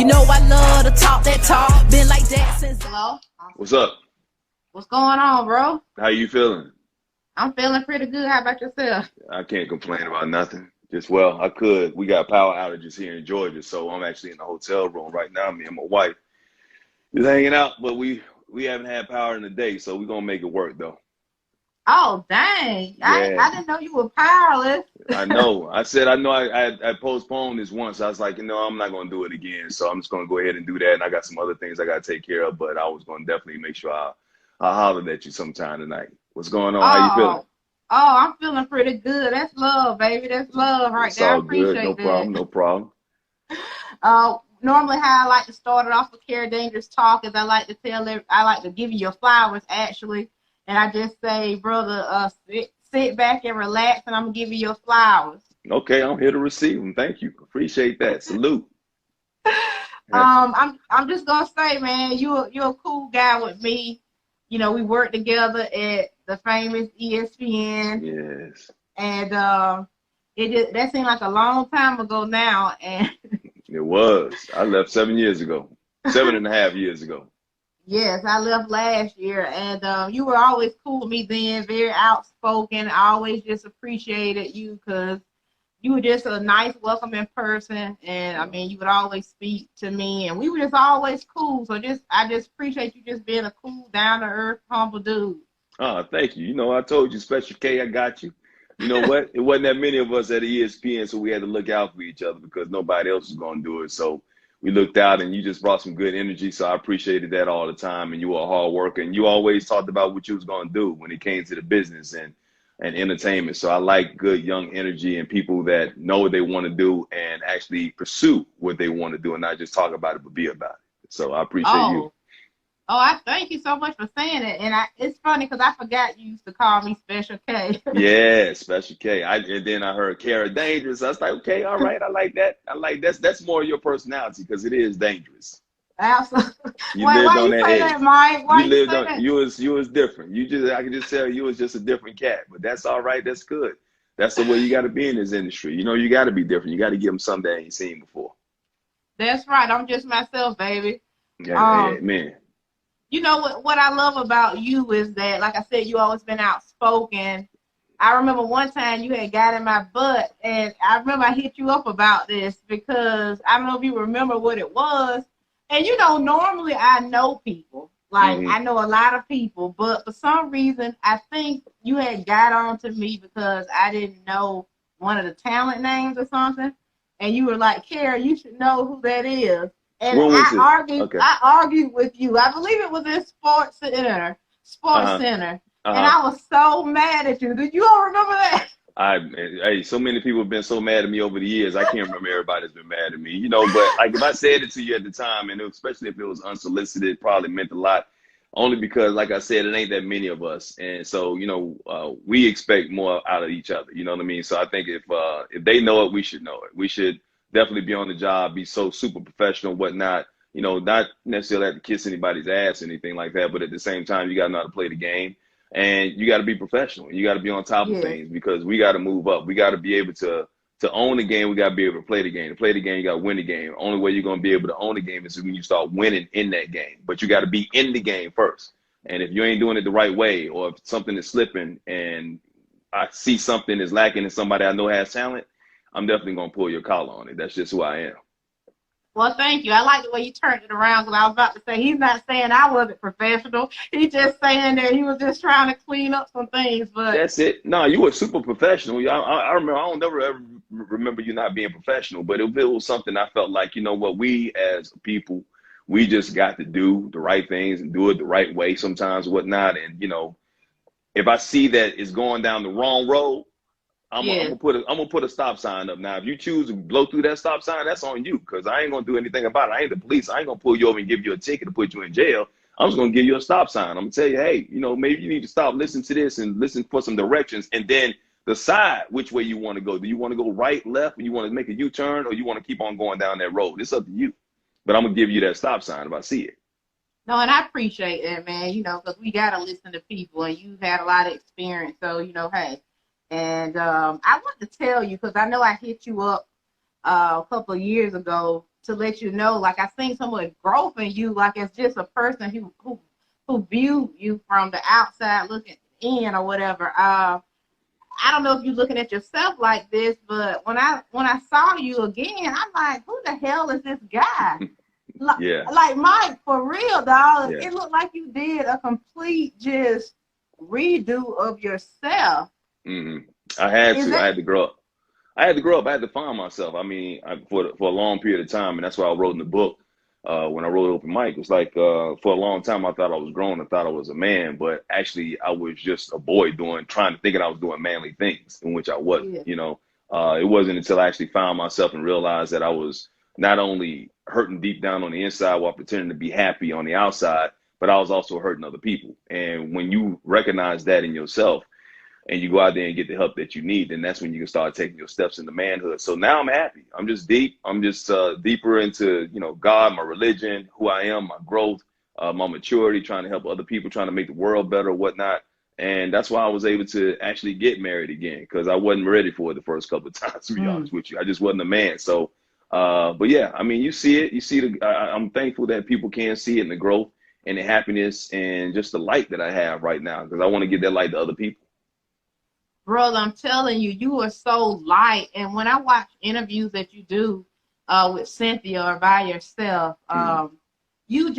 You know I love to talk that talk. Been like that since. Hello? What's up? What's going on, bro? How you feeling? I'm feeling pretty good. How about yourself? I can't complain about nothing. Just well, I could. We got power outages here in Georgia, so I'm actually in the hotel room right now. Me and my wife just hanging out, but we haven't had power in a day, so we're gonna make it work though. Oh, dang. Yeah, I didn't know you were powerless. I know. I said I know I postponed this once. I was like, I'm not gonna do it again. So I'm just gonna go ahead and do that. And I got some other things I gotta take care of, but I was gonna definitely make sure I hollered at you sometime tonight. What's going on? How you feeling? I'm feeling pretty good. That's love, baby. That's love right It's there. I all good. No appreciate that. problem. No problem. Normally how I like to start it off with Kera Dangerous Talk is I like to give you your flowers actually. And I just say, brother, sit back and relax and I'm gonna give you your flowers. Okay, I'm here to receive them. Thank you. Appreciate that. Salute. I'm just gonna say, man, you're a cool guy with me. You know, we work together at the famous ESPN. Yes. And that seemed like a long time ago now. And It was. I left 7 years ago. 7.5 years ago. yes, I left last year. And you were always cool with me then, very outspoken. I always just appreciated you because you were just a nice, welcoming person. And I mean, you would always speak to me, and we were just always cool. So I just appreciate you just being a cool, down to earth, humble dude. Oh, thank you. I told you, Special K, I got you. You know what? It wasn't that many of us at ESPN, so we had to look out for each other because nobody else was going to do it. So we looked out, and you just brought some good energy. So I appreciated that all the time. And you were a hard worker, and you always talked about what you was going to do when it came to the business and entertainment. So I like good young energy and people that know what they want to do and actually pursue what they want to do and not just talk about it, but be about it. So I appreciate you. Oh, I thank you so much for saying it. And it's funny because I forgot you used to call me Special K. Yeah, Special K. And then I heard Kera Dangerous. I was like, okay, all right, I like that. That's more your personality because it is dangerous. Absolutely. You Why lived on you that say edge. that, Mike? Why You you lived say on. that? You was different. I can just tell you was just a different cat. But that's all right. That's good. That's the way you got to be in this industry. You got to be different. You got to give them something they ain't seen before. That's right. I'm just myself, baby. Yeah, man. You know what I love about you is that, like I said, you always been outspoken. I remember one time you had got in my butt, and I remember I hit you up about this because I don't know if you remember what it was. And normally I know people. Like, I know a lot of people, but for some reason, I think you had got on to me because I didn't know one of the talent names or something. And you were like, Kara, you should know who that is. And I argued with you. I believe it was in Sports Center. And I was so mad at you. Did you all remember that? Hey, so many people have been so mad at me over the years. I can't remember everybody that's been mad at me, but like if I said it to you at the time, and especially if it was unsolicited, it probably meant a lot. Only because, like I said, it ain't that many of us. And so, we expect more out of each other. You know what I mean? So I think if they know it, we should know it. We should definitely be on the job, be so super professional, whatnot. Not necessarily have to kiss anybody's ass or anything like that. But at the same time, you got to know how to play the game. And you got to be professional. You got to be on top of things because we got to move up. We got to be able to own the game. We got to be able to play the game. To play the game, you got to win the game. Only way you're going to be able to own the game is when you start winning in that game. But you got to be in the game first. And if you ain't doing it the right way, or if something is slipping and I see something is lacking in somebody I know has talent, I'm definitely going to pull your collar on it. That's just who I am. Well, thank you. I like the way you turned it around because I was about to say he's not saying I wasn't professional. He's just saying that he was just trying to clean up some things. But that's it. No, you were super professional. I remember. I don't never ever remember you not being professional. But it was something I felt like, what we as people, we just got to do the right things and do it the right way sometimes, whatnot. And if I see that it's going down the wrong road, I'm gonna put a stop sign up. Now, if you choose to blow through that stop sign, that's on you, because I ain't gonna do anything about it. I ain't the police. I ain't gonna pull you over and give you a ticket to put you in jail. I'm just gonna give you a stop sign. I'm gonna tell you, hey, maybe you need to stop, listen to this, and listen for some directions, and then decide which way you want to go. Do you want to go right, left, or you want to make a U-turn, or you want to keep on going down that road? It's up to you. But I'm gonna give you that stop sign if I see it. No, and I appreciate that, man. Because we gotta listen to people, and you've had a lot of experience, so hey. And I want to tell you, because I know I hit you up a couple of years ago to let you know, like I seen so much growth in you, like it's just a person who viewed you from the outside looking in or whatever. I don't know if you're looking at yourself like this, but when I saw you again, I'm like, who the hell is this guy? Yeah. Like Mike, for real, dog. Yeah. It looked like you did a complete just redo of yourself. I had Is to. I that had to grow up. I had to grow up. I had to find myself. I mean, for a long period of time, and that's why I wrote in the book. When I wrote Open Mic, it's like for a long time I thought I was grown. I thought I was a man, but actually I was just a boy thinking I was doing manly things, in which I wasn't. yeah. You know, it wasn't until I actually found myself and realized that I was not only hurting deep down on the inside while pretending to be happy on the outside, but I was also hurting other people. And when you recognize that in yourself, and you go out there and get the help that you need, then that's when you can start taking your steps into manhood. So now I'm happy. I'm just deep. I'm just deeper into, God, my religion, who I am, my growth, my maturity, trying to help other people, trying to make the world better, whatnot. And that's why I was able to actually get married again, because I wasn't ready for it the first couple of times, to be honest with you. I just wasn't a man. So, but yeah, I mean, you see it. You see I'm thankful that people can see it in the growth and the happiness and just the light that I have right now, because I want to give that light to other people. Brother, I'm telling you, you are so light. And when I watch interviews that you do with Cynthia or by yourself, you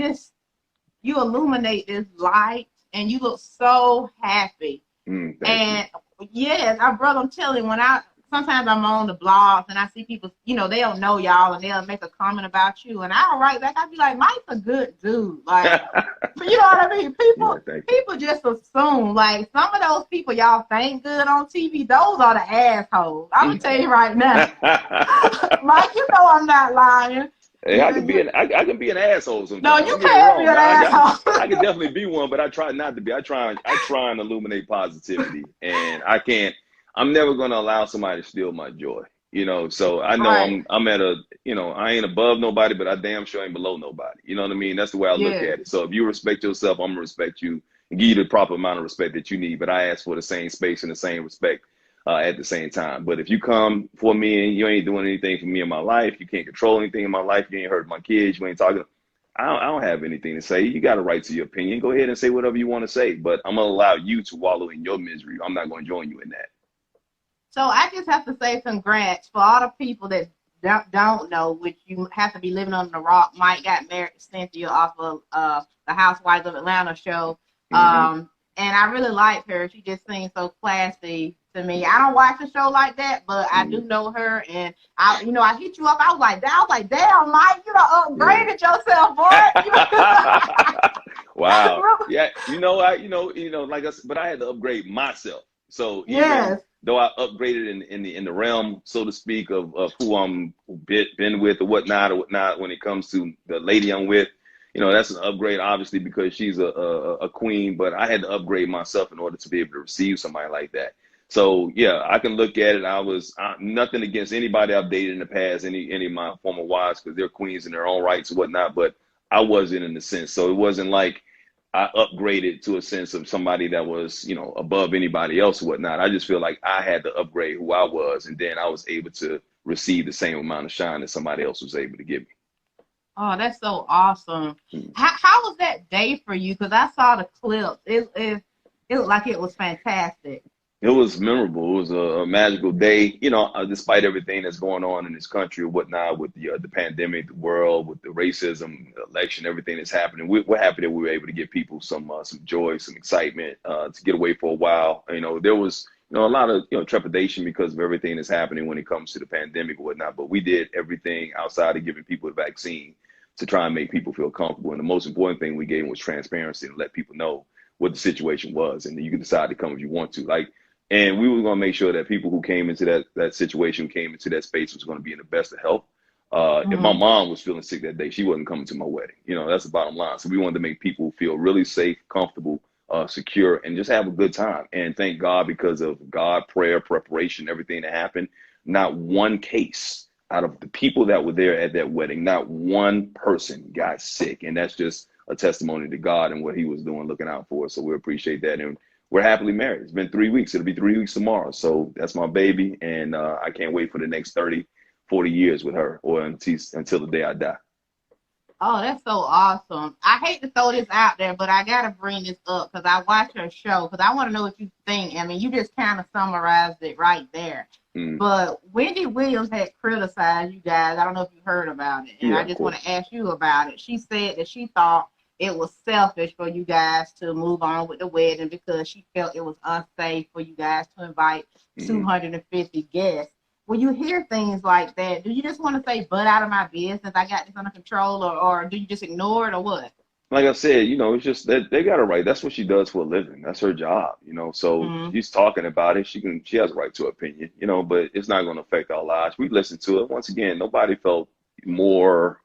illuminate this light and you look so happy. Thank And you. yes, brother, I'm telling you, sometimes I'm on the blogs and I see people, they don't know y'all and they'll make a comment about you. And I'll write back, I'll be like, Mike's a good dude. Like, you know what I mean? People just assume, like, some of those people y'all think good on TV, those are the assholes. I'm going to tell you right now. Mike, you know I'm not lying. Hey, I can be an asshole sometimes. No, you can't be an asshole. I can definitely be one, but I try not to be. I try and illuminate positivity, and I'm never going to allow somebody to steal my joy. So I know right. I'm at I ain't above nobody, but I damn sure ain't below nobody. You know what I mean? That's the way I look at it. So if you respect yourself, I'm gonna respect you and give you the proper amount of respect that you need. But I ask for the same space and the same respect at the same time. But if you come for me and you ain't doing anything for me in my life, you can't control anything in my life, you ain't hurt my kids, you ain't talking, I don't have anything to say. You got a right to your opinion. Go ahead and say whatever you want to say, but I'm gonna allow you to wallow in your misery. I'm not gonna join you in that. So I just have to say congrats for all the people that don't know, which you have to be living under the rock. Mike got married to Cynthia off of the Housewives of Atlanta show. And I really like her. She just seems so classy to me. I don't watch a show like that, but I do know her. And I hit you up. I was like, damn, Mike, you done upgraded yourself, boy. Wow. Yeah. Like I said, but I had to upgrade myself. So even though I upgraded in the realm, so to speak, of who I'm been with or whatnot, when it comes to the lady I'm with, that's an upgrade, obviously, because she's a queen, but I had to upgrade myself in order to be able to receive somebody like that. So yeah, I can look at it. I was nothing against anybody I've dated in the past, any of my former wives, because they're queens in their own rights and whatnot, but I wasn't in the sense. So it wasn't like I upgraded to a sense of somebody that was, above anybody else or whatnot. I just feel like I had to upgrade who I was, and then I was able to receive the same amount of shine that somebody else was able to give me. Oh, that's so awesome. How was that day for you? Because I saw the clip. It looked like it was fantastic. It was memorable. It was a magical day, despite everything that's going on in this country or whatnot, with the pandemic, the world, with the racism, the election, everything that's happening. We're happy that we were able to give people some joy, some excitement to get away for a while. There was a lot of trepidation because of everything that's happening when it comes to the pandemic or whatnot. But we did everything outside of giving people the vaccine to try and make people feel comfortable. And the most important thing we gave them was transparency and let people know what the situation was, and then you can decide to come if you want to. And we were going to make sure that people who came into that situation, came into that space, was going to be in the best of health. If my mom was feeling sick that day, she wasn't coming to my wedding. That's the bottom line. So we wanted to make people feel really safe, comfortable, secure, and just have a good time. And thank God, because of God, prayer, preparation, everything that happened, not one case out of the people that were there at that wedding, not one person got sick. And that's just a testimony to God and what he was doing, looking out for us. So we appreciate that. And we're happily married. It's been 3 weeks. It'll be 3 weeks tomorrow. So that's my baby. And I can't wait for the next 30, 40 years with her, or until the day I die. Oh, that's so awesome. I hate to throw this out there, but I got to bring this up because I watch her show because I want to know what you think. I mean, you just kind of summarized it right there. But Wendy Williams had criticized you guys. I don't know if you heard about it. And Yeah, I just want to ask you about it. She said that she thought it was selfish for you guys to move on with the wedding because she felt it was unsafe for you guys to invite 250 guests. When you hear things like that, do you just want to say, butt out of my business, I got this under control, or do you just ignore it, or what? Like I said, it's just that they got it right. That's what she does for a living. That's her job, So she's talking about it. She has a right to opinion, but it's not going to affect our lives. We listened to it. Once again, nobody felt more,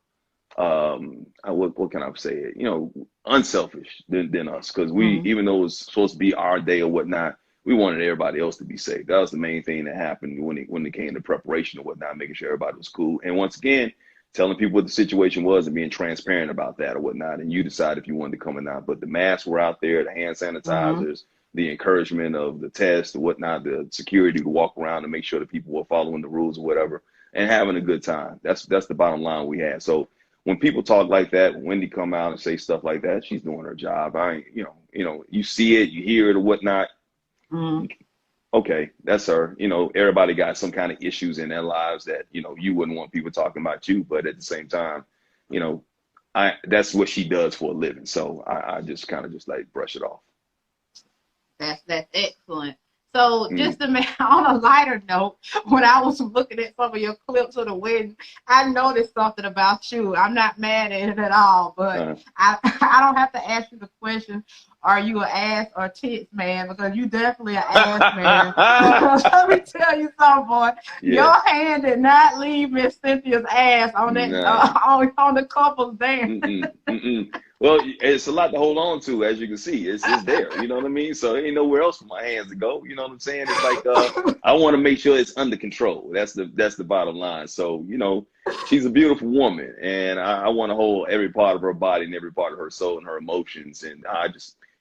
what can I say it, unselfish than us. Because even though it was supposed to be our day or whatnot, we wanted everybody else to be safe. That was the main thing that happened when it came to preparation or whatnot, making sure everybody was cool. And once again, telling people what the situation was and being transparent about that or whatnot. And you decide if you wanted to come or not. But the masks were out there, the hand sanitizers, the encouragement of the test or whatnot, the security to walk around and make sure that people were following the rules or whatever and having a good time. That's the bottom line we had. So when people talk like that, when Wendy come out and say stuff like that, she's doing her job. You see it, you hear it or whatnot. Okay, that's her. Everybody got some kind of issues in their lives that, you wouldn't want people talking about you. But at the same time, that's what she does for a living. So I just kind of just like brush it off. That's excellent. So just on a lighter note, when I was looking at some of your clips of the wedding, I noticed something about you. I'm not mad at it at all, but I don't have to ask you the question, are you an ass or tits man? Because you definitely an ass man. Let me tell you something, boy. Yeah. Your hand did not leave Miss Cynthia's ass on that on the couple's dance. Well, it's a lot to hold on to, as you can see. It's there, you know what I mean? So there ain't nowhere else for my hands to go. You know what I'm saying? It's like I want to make sure it's under control. That's the bottom line. So, she's a beautiful woman, and I want to hold every part of her body and every part of her soul and her emotions. And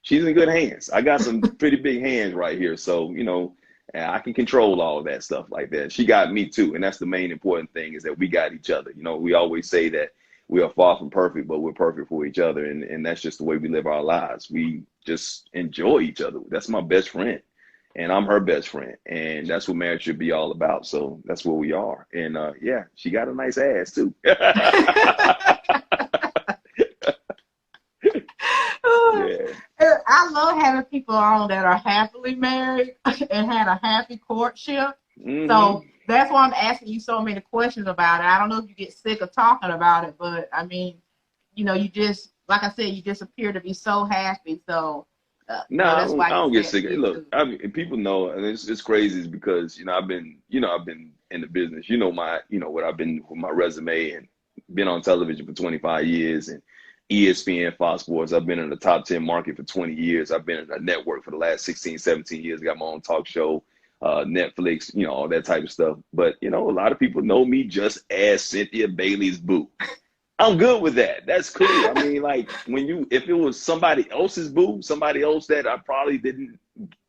she's in good hands. I got some pretty big hands right here. So, I can control all of that stuff like that. She got me too. And that's the main important thing, is that we got each other. We always say that we are far from perfect, but we're perfect for each other. And that's just the way we live our lives. We just enjoy each other. That's my best friend, and I'm her best friend. And that's what marriage should be all about. So that's where we are. And she got a nice ass too. I love having people on that are happily married and had a happy courtship. So that's why I'm asking you so many questions about it. I don't know if you get sick of talking about it, but I mean, you just, like I said, you just appear to be so happy. So that's why I don't get sick of it. Look, I mean, people know, and it's crazy, is because I've been in the business. What I've been with my resume, and been on television for 25 years, and ESPN, Fox Sports. I've been in the top 10 market for 20 years. I've been in a network for the last 16, 17 years. I got my own talk show, Netflix, all that type of stuff. But, a lot of people know me just as Cynthia Bailey's boo. I'm good with that. That's cool. I mean, like, if it was somebody else's boo, somebody else that I probably didn't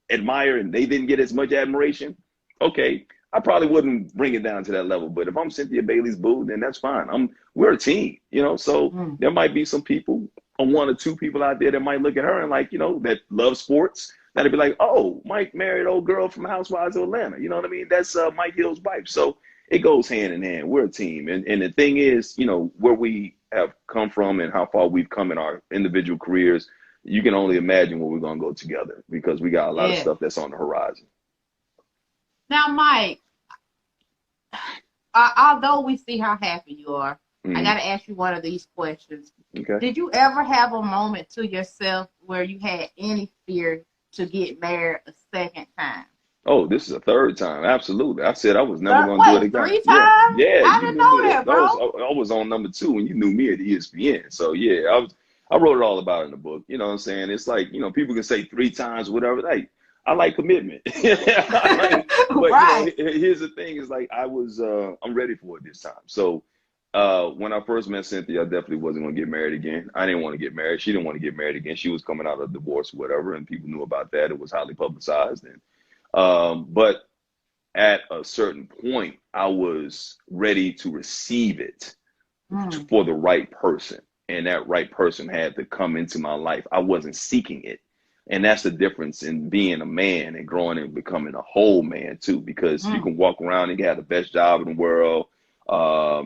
admire and they didn't get as much admiration, okay, I probably wouldn't bring it down to that level. But if I'm Cynthia Bailey's boo, then that's fine. We're a team, so there might be some people, or one or two people out there that might look at her and like, that love sports, that'd be like, oh, Mike married old girl from Housewives of Atlanta. You know what I mean? That's Mike Hill's wife. So it goes hand in hand. We're a team. And the thing is, where we have come from and how far we've come in our individual careers, you can only imagine where we're going to go together, because we got a lot of stuff that's on the horizon. Now, Mike, although we see how happy you are, I got to ask you one of these questions. Okay. Did you ever have a moment to yourself where you had any fear to get married a second time? Oh, this is a third time. Absolutely. I said I was never going to do it again. 3 times? Yeah. I didn't know that, bro. I was on number 2 when you knew me at ESPN. So, yeah, I wrote it all about it in the book. You know what I'm saying? It's like, people can say 3 times, whatever. Hey, I like commitment. But right. Here's the thing, is like I'm ready for it this time. So when I first met Cynthia, I definitely wasn't going to get married again. I didn't want to get married. She didn't want to get married again. She was coming out of divorce or whatever, and people knew about that. It was highly publicized. And but at a certain point, I was ready to receive it Mm. for the right person. And that right person had to come into my life. I wasn't seeking it. And that's the difference in being a man and growing and becoming a whole man too, because you Mm. can walk around and have the best job in the world.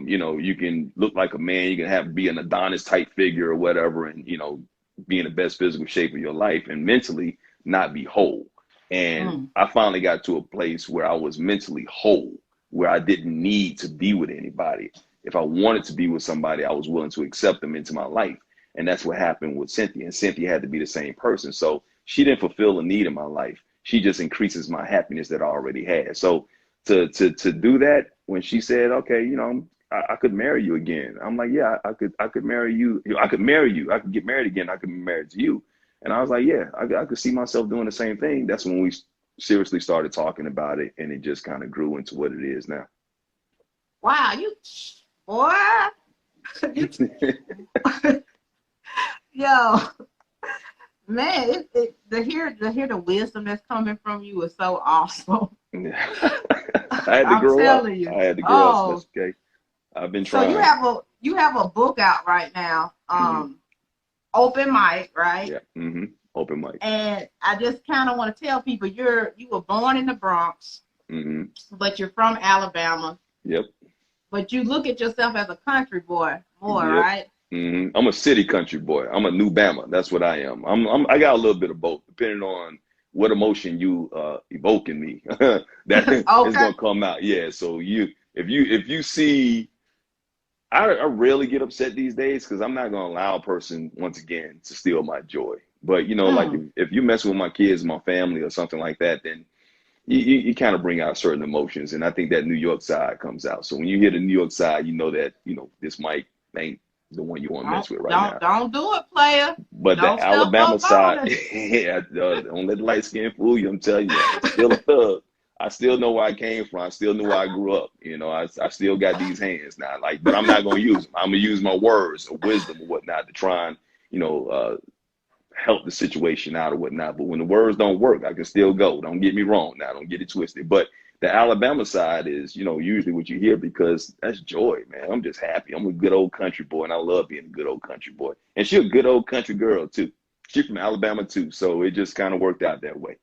You know, you can look like a man, you can be an Adonis type figure or whatever, and, you know, be in the best physical shape of your life and mentally not be whole. And Mm. I finally got to a place where I was mentally whole, where I didn't need to be with anybody. If I wanted to be with somebody, I was willing to accept them into my life. And that's what happened with Cynthia. And Cynthia had to be the same person. So she didn't fulfill a need in my life. She just increases my happiness that I already had. So to do that, when she said, okay, you know, I could marry you again. I'm like, yeah, I could marry you. I could marry you. I could get married again. I could be married to you. And I was like, yeah, I could see myself doing the same thing. That's when we seriously started talking about it, and it just kind of grew into what it is now. Wow, you boy, you, yo, man, to hear the wisdom that's coming from you is so awesome. I had to I'm grow up. telling you. I had to grow up. So Oh, that's okay. I've been so you trying. have a book out right now, Hmm. Open Mic, right? Yeah. Open mic. And I just kind of want to tell people you were born in the Bronx, Hmm. but you're from Alabama. Yep. But you look at yourself as a country boy more, Yep. right? I'm a city country boy. I'm a new Bama. That's what I am. I got a little bit of both, depending on what emotion you evoke in me. That is Okay. gonna come out. Yeah. So if you see, I rarely get upset these days because I'm not gonna allow a person once again to steal my joy. But you know, like Mm. if you mess with my kids, my family, or something like that, then you kind of bring out certain emotions, and I think that New York side comes out. So when you hear the New York side, you know that this mic ain't the one you want to mess with right now. Don't do it, player. But the Don't step Alabama up on side, it. yeah, don't let the light skin fool you. I'm telling you, I'm still a thug. I still know where I came from. I still know where I grew up. You know, I still got these hands now. Like, but I'm not gonna use them. I'm gonna use my words of wisdom or whatnot to try and help the situation out or whatnot. But when the words don't work, I can still go. Don't get me wrong now. Don't get it twisted. But the Alabama side is, usually what you hear because that's joy, man. I'm just happy. I'm a good old country boy, and I love being a good old country boy. And she's a good old country girl, too. She's from Alabama, too. So it just kind of worked out that way.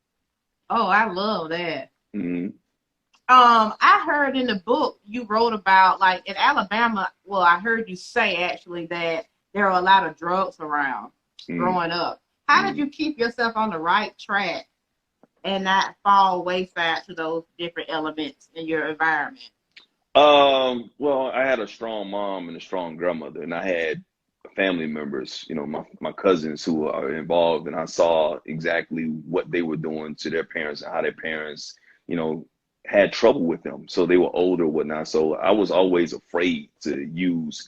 Oh, I love that. Hmm. I heard in the book you wrote about, like, in Alabama, well, I heard you say actually that there are a lot of drugs around growing up. How did Hmm. you keep yourself on the right track and not fall wayside to those different elements in your environment? Well, I had a strong mom and a strong grandmother, and I had family members, my cousins who are involved, and I saw exactly what they were doing to their parents and how their parents, you know, had trouble with them. So they were older, whatnot. So I was always afraid to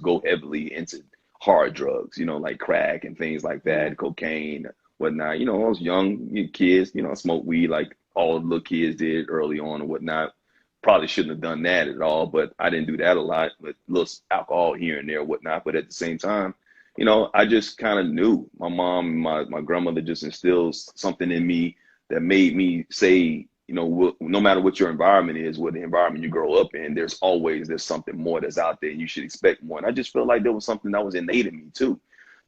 go heavily into hard drugs, like crack and things like Mm. that, cocaine, whatnot. I was young, kids, I smoked weed like all the little kids did early on and whatnot. Probably shouldn't have done that at all, but I didn't do that a lot, but a little alcohol here and there, whatnot. But at the same time, I just kind of knew my mom and my grandmother just instilled something in me that made me say, no matter what your environment is, what the environment you grow up in, there's something more that's out there and you should expect more. And I just feel like there was something that was innate in me too,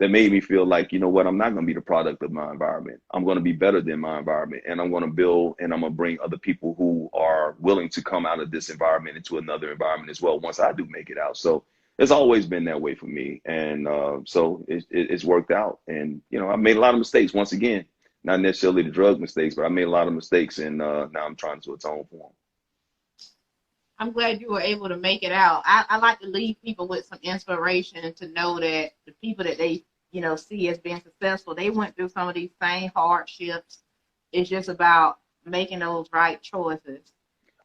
that made me feel like, you know what, I'm not going to be the product of my environment. I'm going to be better than my environment. And I'm going to build and I'm going to bring other people who are willing to come out of this environment into another environment as well once I do make it out. So it's always been that way for me. And so it's worked out. And, I made a lot of mistakes once again, not necessarily the drug mistakes, but I made a lot of mistakes and now I'm trying to atone for them. I'm glad you were able to make it out. I like to leave people with some inspiration to know that the people that they, see as being successful, they went through some of these same hardships. It's just about making those right choices,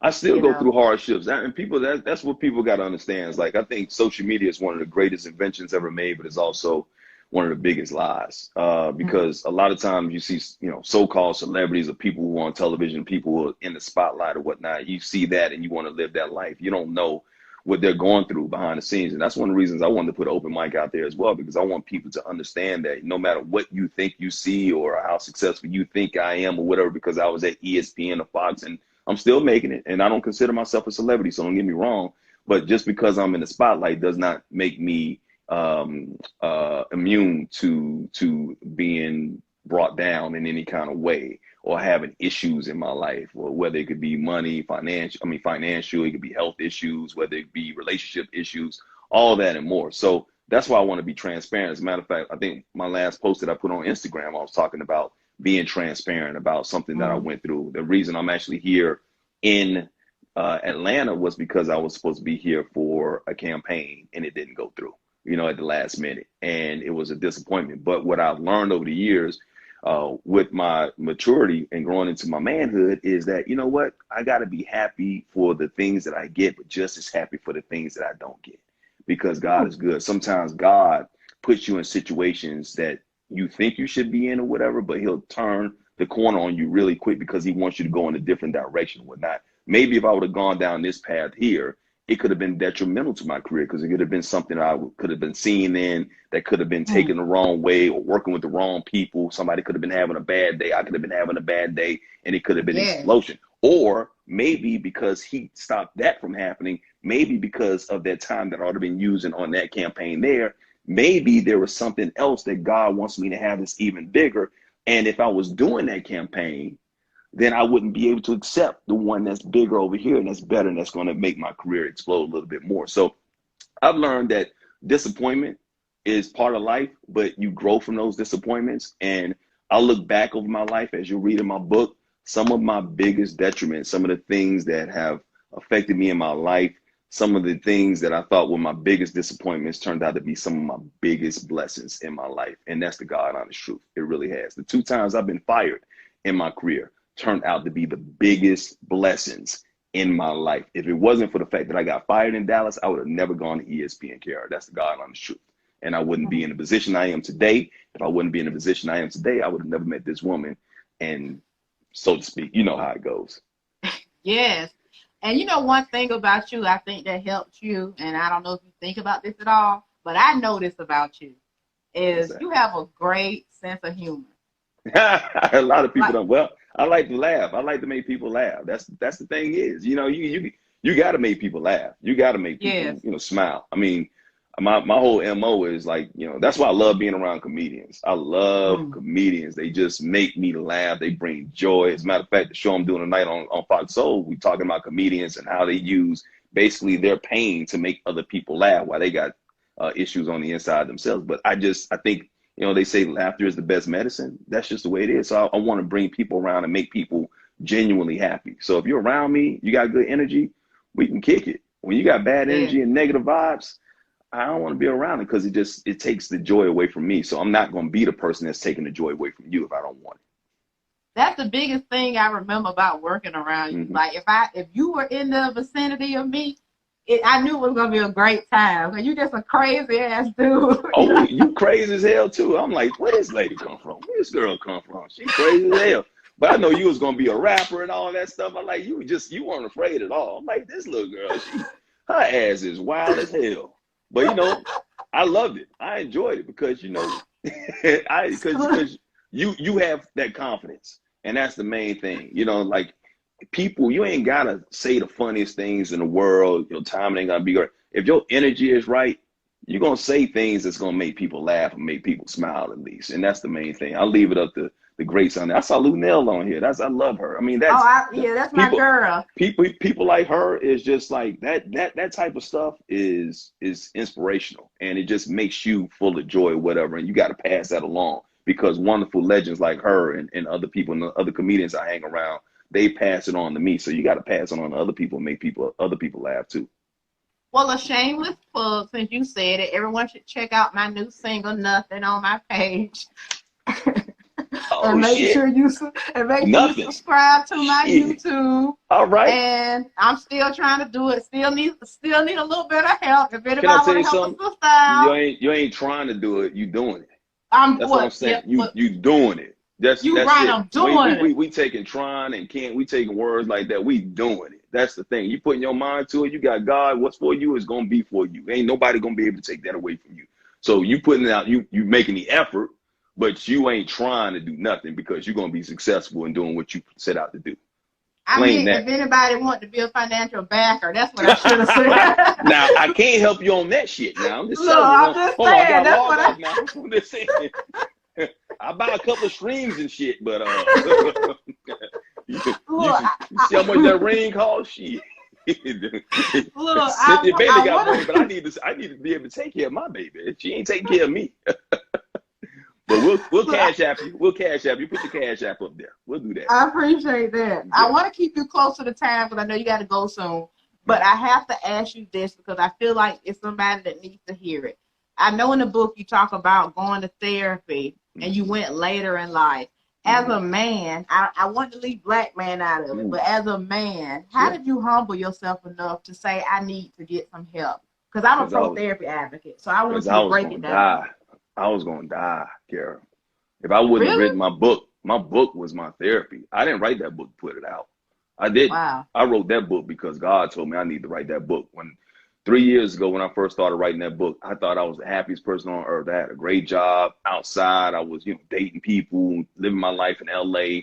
I still you go know. through hardships, and people that's what people got to understand. It's like I think social media is one of the greatest inventions ever made, but it's also one of the biggest lies. Mm. Because a lot of times you see, so-called celebrities or people who are on television, people who are in the spotlight or whatnot. You see that and you want to live that life. You don't know what they're going through behind the scenes, and that's one of the reasons I wanted to put open mic out there as well, because I want people to understand that no matter what you think you see or how successful you think I am or whatever, because I was at ESPN or Fox and I'm still making it, and I don't consider myself a celebrity, so don't get me wrong. But just because I'm in the spotlight does not make me immune to being brought down in any kind of way or having issues in my life, or whether it could be money, financial, it could be health issues, whether it be relationship issues, all that and more. So that's why I want to be transparent. As a matter of fact, I think my last post that I put on Instagram, I was talking about being transparent about something that I went through. The reason I'm actually here in Atlanta was because I was supposed to be here for a campaign and it didn't go through, at the last minute. And it was a disappointment. But what I've learned over the years with my maturity and growing into my manhood is that, you know what, I got to be happy for the things that I get, but just as happy for the things that I don't get, because God is good. Sometimes God puts you in situations that you think you should be in or whatever, but he'll turn the corner on you really quick because he wants you to go in a different direction or whatnot. Maybe if I would have gone down this path here, it could have been detrimental to my career because it could have been something I could have been seen in that could have been taken the wrong way, or working with the wrong people. Somebody could have been having a bad day. I could have been having a bad day, and it could have been an explosion. Or maybe because he stopped that from happening, maybe because of that time that I would have been using on that campaign there, maybe there was something else that God wants me to have that's even bigger. And if I was doing that campaign, then I wouldn't be able to accept the one that's bigger over here and that's better and that's going to make my career explode a little bit more. So I've learned that disappointment is part of life, but you grow from those disappointments. And I look back over my life, as you read in my book, some of my biggest detriments, some of the things that have affected me in my life, some of the things that I thought were my biggest disappointments turned out to be some of my biggest blessings in my life. And that's the God honest truth. It really has. The 2 times I've been fired in my career turned out to be the biggest blessings in my life. If it wasn't for the fact that I got fired in Dallas, I would have never gone to ESPN, Kera. That's the God honest truth. And I wouldn't be in the position I am today. If I wouldn't be in the position I am today, I would have never met this woman. And so to speak, you know how it goes. Yes. And one thing about you, I think that helped you, and I don't know if you think about this at all, but I know this about you, is you have a great sense of humor. A lot of people don't. Well, I like to laugh. I like to make people laugh. That's the thing is, you got to make people laugh. You got to make people, smile. I mean, my whole MO is like, that's why I love being around comedians. I love comedians. They just make me laugh. They bring joy. As a matter of fact, the show I'm doing tonight on Fox Soul, we talking about comedians and how they use basically their pain to make other people laugh while they got issues on the inside themselves. But I think, they say laughter is the best medicine. That's just the way it is. So I want to bring people around and make people genuinely happy. So if you're around me, you got good energy, we can kick it. When you got bad energy and negative vibes, I don't want to be around it because it takes the joy away from me. So I'm not going to be the person that's taking the joy away from you if I don't want it. That's the biggest thing I remember about working around you. Like if you were in the vicinity of me, I knew it was gonna be a great time. And you just a crazy ass dude. Oh, you crazy as hell too. I'm like, where this lady come from? Where this girl come from? She crazy as hell. But I know you was gonna be a rapper and all that stuff. I'm like, you weren't afraid at all. I'm like, this little girl, her ass is wild as hell. But I loved it. I enjoyed it because because you have that confidence, and that's the main thing. Like people, you ain't gotta say the funniest things in the world. Your timing ain't gonna be great. If your energy is right, you're gonna say things that's gonna make people laugh and make people smile at least. And that's the main thing. I'll leave it up to the greats on there. I saw Lunel on here. I love her. I mean, that's that's my girl. People like her is just like that type of stuff is inspirational, and it just makes you full of joy, whatever. And you got to pass that along because wonderful legends like her and other people and the other comedians I hang around, they pass it on to me. So you got to pass it on to other people and make other people laugh too. Well, a shameless plug, since you said it, everyone should check out my new single, Nothing, on my page. And make sure you subscribe to my YouTube. All right. And I'm still trying to do it. Still need a little bit of help. If anybody want to help a sister out. You ain't trying to do it. You doing it. That's what I'm saying. You doing it. That's right. it. I'm doing it. We taking trying and can't. We taking words like that. We doing it. That's the thing. You putting your mind to it. You got God. What's for you is gonna be for you. Ain't nobody gonna be able to take that away from you. So you putting it out. You making the effort, but you ain't trying to do nothing because you're gonna be successful in doing what you set out to do. I mean, if anybody want to be a financial backer, that's what I should have said. Now, I can't help you on that shit now. I'm just Look, I'm just hold on, I saying, gotta that's log what off now. I'm just saying. I buy a couple of streams and shit, but you see how much that ring costs? Shit. Look, Cynthia Bailey got money, but I need to be able to take care of my baby. She ain't taking care of me. But we'll cash app you. We'll cash app you. Put your cash app up there. We'll do that. I appreciate that. Yeah. I want to keep you close to the time because I know you got to go soon. But I have to ask you this because I feel like it's somebody that needs to hear it. I know in the book you talk about going to therapy and you went later in life. As a man, I want to leave black man out of it, but as a man, how did you humble yourself enough to say, I need to get some help? Because I'm a pro-therapy advocate, so I want to break it down. I was going to die, Kara. If I wouldn't have written my book was my therapy. I didn't write that book to put it out. I didn't. Wow. I wrote that book because God told me I need to write that book. 3 years ago, when I first started writing that book, I thought I was the happiest person on earth. I had a great job outside. I was, dating people, living my life in LA,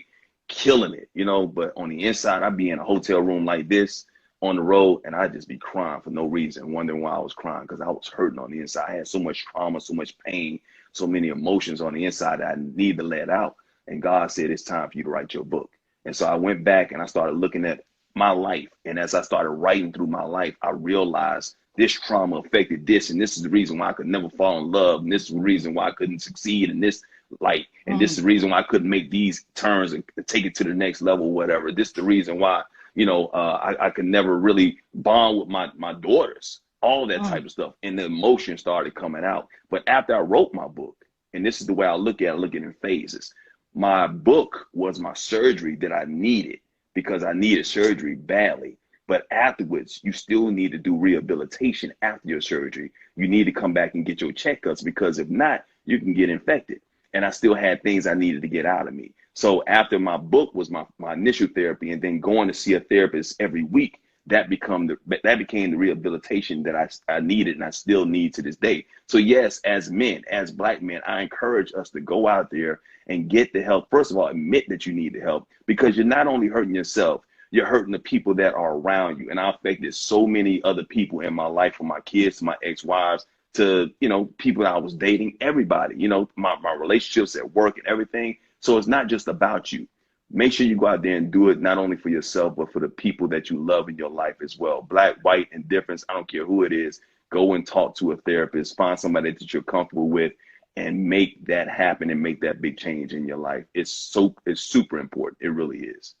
killing it, but on the inside, I'd be in a hotel room like this on the road, and I'd just be crying for no reason, wondering why I was crying, because I was hurting on the inside. I had so much trauma, so much pain, so many emotions on the inside that I need to let out. And God said, it's time for you to write your book. And so I went back and I started looking at my life. And as I started writing through my life, I realized this trauma affected this. And this is the reason why I could never fall in love. And this is the reason why I couldn't succeed in this life. And this is the reason why I couldn't make these turns and take it to the next level, whatever. This is the reason why, I could never really bond with my daughters, all that type of stuff. And the emotion started coming out. But after I wrote my book, and this is the way I look at it in phases. My book was my surgery that I needed because I needed surgery badly. But afterwards, you still need to do rehabilitation after your surgery. You need to come back and get your checkups because if not, you can get infected. And I still had things I needed to get out of me. So after my book was my initial therapy and then going to see a therapist every week, that became the rehabilitation that I needed and I still need to this day. So yes, as men, as black men, I encourage us to go out there and get the help. First of all, admit that you need the help because you're not only hurting yourself, you're hurting the people that are around you. And I affected so many other people in my life, from my kids to my ex-wives to, people that I was dating, everybody, my relationships at work and everything. So it's not just about you. Make sure you go out there and do it, not only for yourself, but for the people that you love in your life as well. Black, white, indifference, I don't care who it is. Go and talk to a therapist, find somebody that you're comfortable with, and make that happen and make that big change in your life. It's super important. It really is.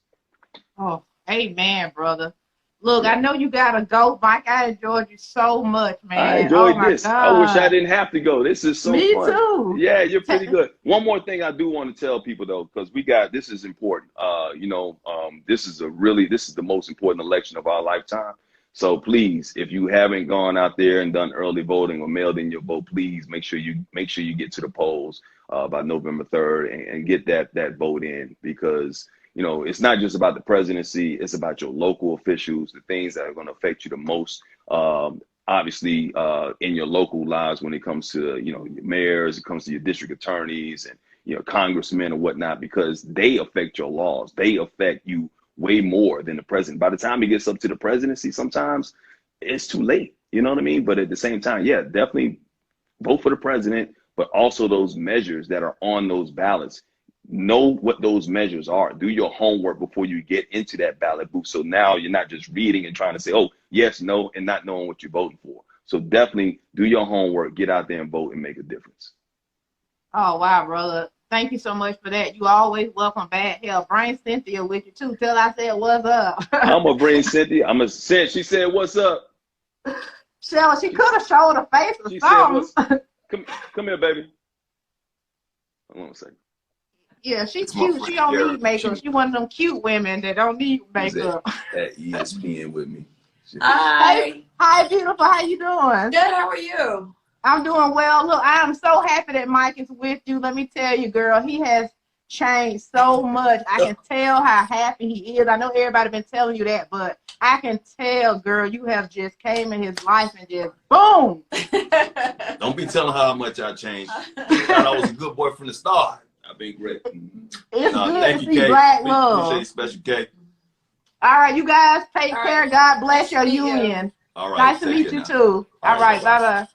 Oh, amen, brother. Look, I know you gotta go, Mike. I enjoyed you so much, man. I enjoyed this. God. I wish I didn't have to go. This is so fun. Me too. Yeah, you're pretty good. One more thing I do want to tell people though, because this is important. This is the most important election of our lifetime. So please, if you haven't gone out there and done early voting or mailed in your vote, please make sure you get to the polls by November 3rd and get that vote in, because it's not just about the presidency. It's about your local officials, the things that are going to affect you the most, obviously, in your local lives when it comes to, your mayors, it comes to your district attorneys and, congressmen or whatnot, because they affect your laws. They affect you way more than the president. By the time it gets up to the presidency, sometimes it's too late. You know what I mean? But at the same time, yeah, definitely vote for the president, but also those measures that are on those ballots. Know what those measures are. Do your homework before you get into that ballot booth. So now you're not just reading and trying to say, oh, yes, no, and not knowing what you're voting for. So definitely do your homework, get out there and vote and make a difference. Oh, wow, brother. Thank you so much for that. You always welcome bad hell. Bring Cynthia with you too. Tell I said what's up. I'm going to bring Cynthia. She said, what's up? She could have showed her face or something. Come here, baby. Hold on a second. Yeah, she's cute. She don't need makeup. She one of them cute women that don't need makeup. At ESPN with me. Hi, beautiful. How you doing? Good. How are you? I'm doing well. Look, I am so happy that Mike is with you. Let me tell you, girl, he has changed so much. I can tell how happy he is. I know everybody been telling you that, but I can tell, girl, you have just came in his life and just boom. Don't be telling her how much I changed. I thought I was a good boy from the start. I've been great. It's good thank to you, see Kay. black love. Appreciate you, Special K. All right, you guys take All care. right. God bless your Nice to meet you. union. All right. Nice to take meet care you now. too. All right, bye-bye. bye bye.